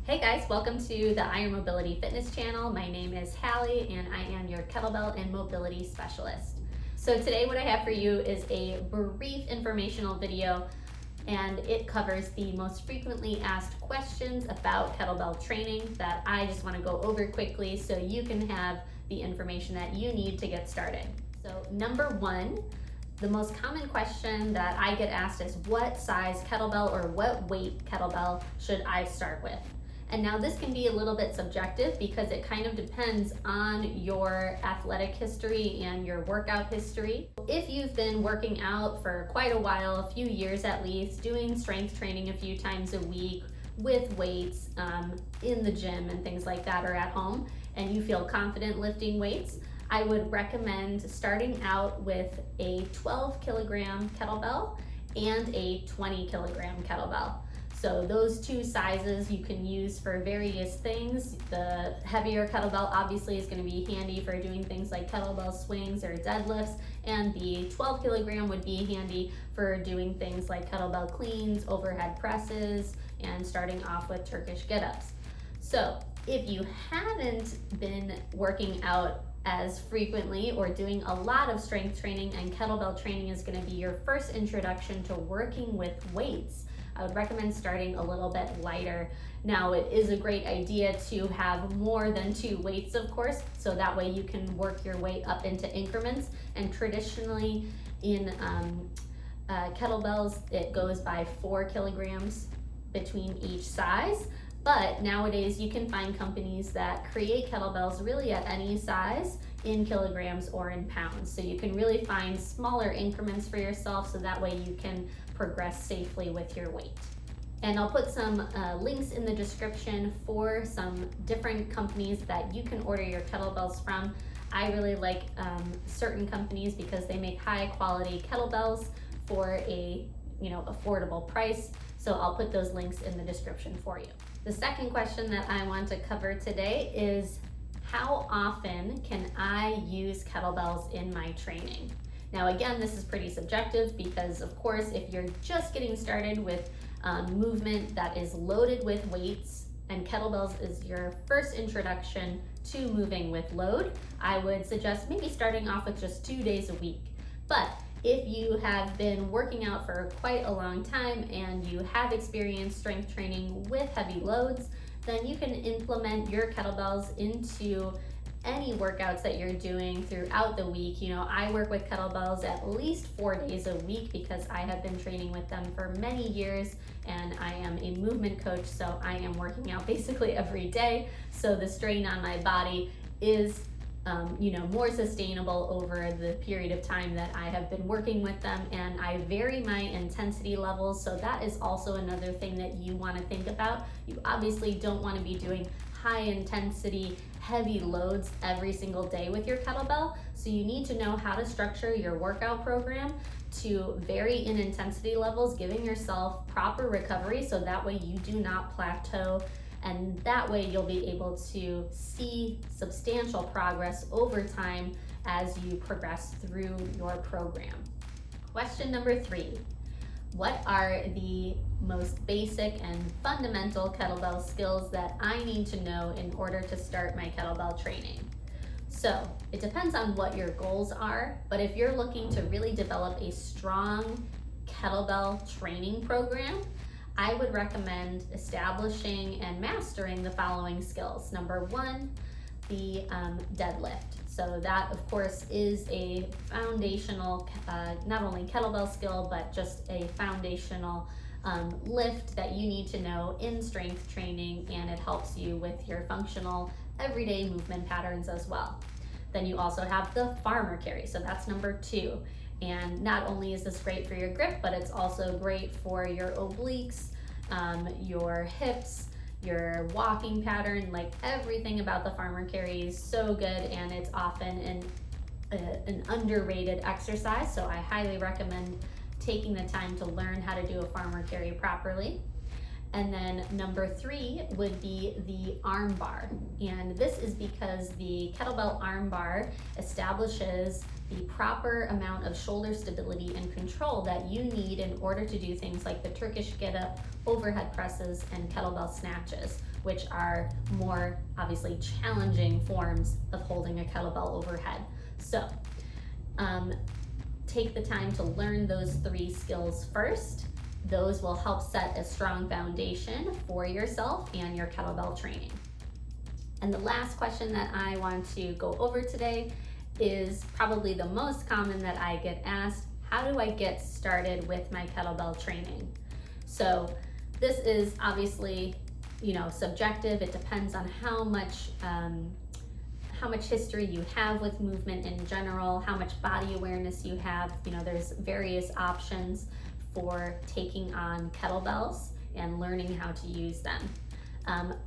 Hey guys, welcome to the Iron Mobility Fitness channel. My name is Hallie and I am your kettlebell and mobility specialist. So today what I have for you is a brief informational video, and it covers the most frequently asked questions about kettlebell training that I just want to go over quickly so you can have the information that you need to get started. So number one, the most common question that I get asked is what size kettlebell or what weight kettlebell should I start with? And now this can be a little bit subjective because it kind of depends on your athletic history and your workout history. If you've been working out for quite a while, a few years at least, doing strength training a few times a week with weights in the gym and things like that, or at home, and you feel confident lifting weights, I would recommend starting out with a 12 kilogram kettlebell and a 20 kilogram kettlebell. So those two sizes you can use for various things. The heavier kettlebell obviously is going to be handy for doing things like kettlebell swings or deadlifts, and the 12 kilogram would be handy for doing things like kettlebell cleans, overhead presses, and starting off with Turkish get-ups. So if you haven't been working out as frequently or doing a lot of strength training and kettlebell training is going to be your first introduction to working with weights, I would recommend starting a little bit lighter. Now, it is a great idea to have more than two weights, of course, so that way you can work your way up into increments. And traditionally in kettlebells, it goes by 4 kilograms between each size. But nowadays you can find companies that create kettlebells really at any size in kilograms or in pounds. So you can really find smaller increments for yourself so that way you can progress safely with your weight. And I'll put some links in the description for some different companies that you can order your kettlebells from. I really like certain companies because they make high quality kettlebells for a affordable price. So I'll put those links in the description for you. The second question that I want to cover today is how often can I use kettlebells in my training? Now again, this is pretty subjective because of course if you're just getting started with movement that is loaded with weights and kettlebells is your first introduction to moving with load, I would suggest maybe starting off with just 2 days a week. But if you have been working out for quite a long time and you have experienced strength training with heavy loads, then you can implement your kettlebells into any workouts that you're doing throughout the week. I work with kettlebells at least 4 days a week because I have been training with them for many years and I am a movement coach, so I am working out basically every day. So the strain on my body is more sustainable over the period of time that I have been working with them, and I vary my intensity levels, so that is also another thing that you want to think about. You obviously don't want to be doing high intensity, heavy loads every single day with your kettlebell, so you need to know how to structure your workout program to vary in intensity levels, giving yourself proper recovery so that way you do not plateau. And that way you'll be able to see substantial progress over time as you progress through your program. Question number 3, what are the most basic and fundamental kettlebell skills that I need to know in order to start my kettlebell training? So it depends on what your goals are, but if you're looking to really develop a strong kettlebell training program, I would recommend establishing and mastering the following skills. Number 1, the deadlift. So that, of course, is a foundational, not only kettlebell skill, but just a foundational lift that you need to know in strength training, and it helps you with your functional everyday movement patterns as well. Then you also have the farmer carry. So that's number 2. And not only is this great for your grip, but it's also great for your obliques, your hips, your walking pattern. Like everything about the farmer carry is so good, and it's often an underrated exercise. So I highly recommend taking the time to learn how to do a farmer carry properly. And then number 3 would be the arm bar. And this is because the kettlebell arm bar establishes the proper amount of shoulder stability and control that you need in order to do things like the Turkish get-up, overhead presses, and kettlebell snatches. which are more obviously challenging forms of holding a kettlebell overhead. So take the time to learn those 3 skills first. Those will help set a strong foundation for yourself and your kettlebell training. And the last question that I want to go over today is probably the most common that I get asked: how do I get started with my kettlebell training? So this is obviously, subjective. It depends on how much history you have with movement in general, how much body awareness you have. There's various options for taking on kettlebells and learning how to use them.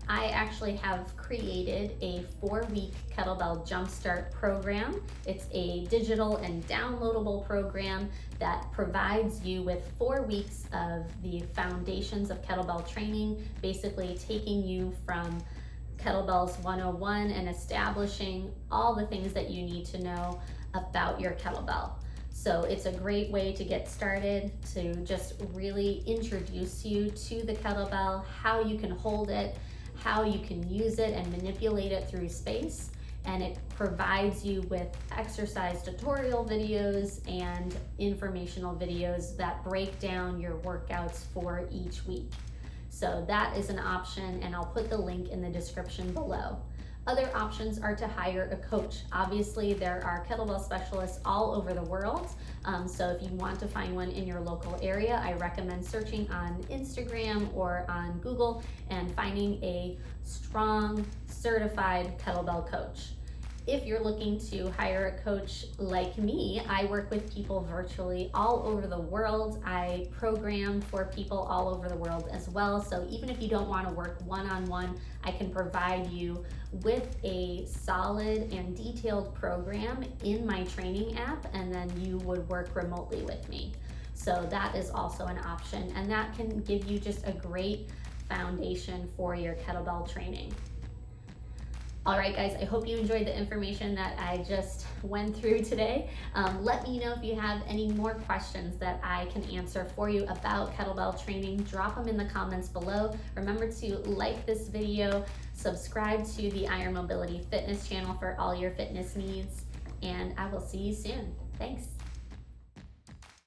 I actually have created a 4-week kettlebell jumpstart program. It's a digital and downloadable program that provides you with 4 weeks of the foundations of kettlebell training, basically taking you from Kettlebells 101 and establishing all the things that you need to know about your kettlebell. So it's a great way to get started, to just really introduce you to the kettlebell, how you can hold it, how you can use it and manipulate it through space. And it provides you with exercise tutorial videos and informational videos that break down your workouts for each week. So that is an option, and I'll put the link in the description below. Other options are to hire a coach. Obviously, there are kettlebell specialists all over the world. So if you want to find one in your local area, I recommend searching on Instagram or on Google and finding a strong, certified kettlebell coach. If you're looking to hire a coach like me, I work with people virtually all over the world. I program for people all over the world as well. So even if you don't want to work one-on-one, I can provide you with a solid and detailed program in my training app, and then you would work remotely with me. So that is also an option, and that can give you just a great foundation for your kettlebell training. All right, guys, I hope you enjoyed the information that I just went through today. Let me know if you have any more questions that I can answer for you about kettlebell training. Drop them in the comments below. Remember to like this video, subscribe to the Iron Mobility Fitness channel for all your fitness needs, and I will see you soon. Thanks.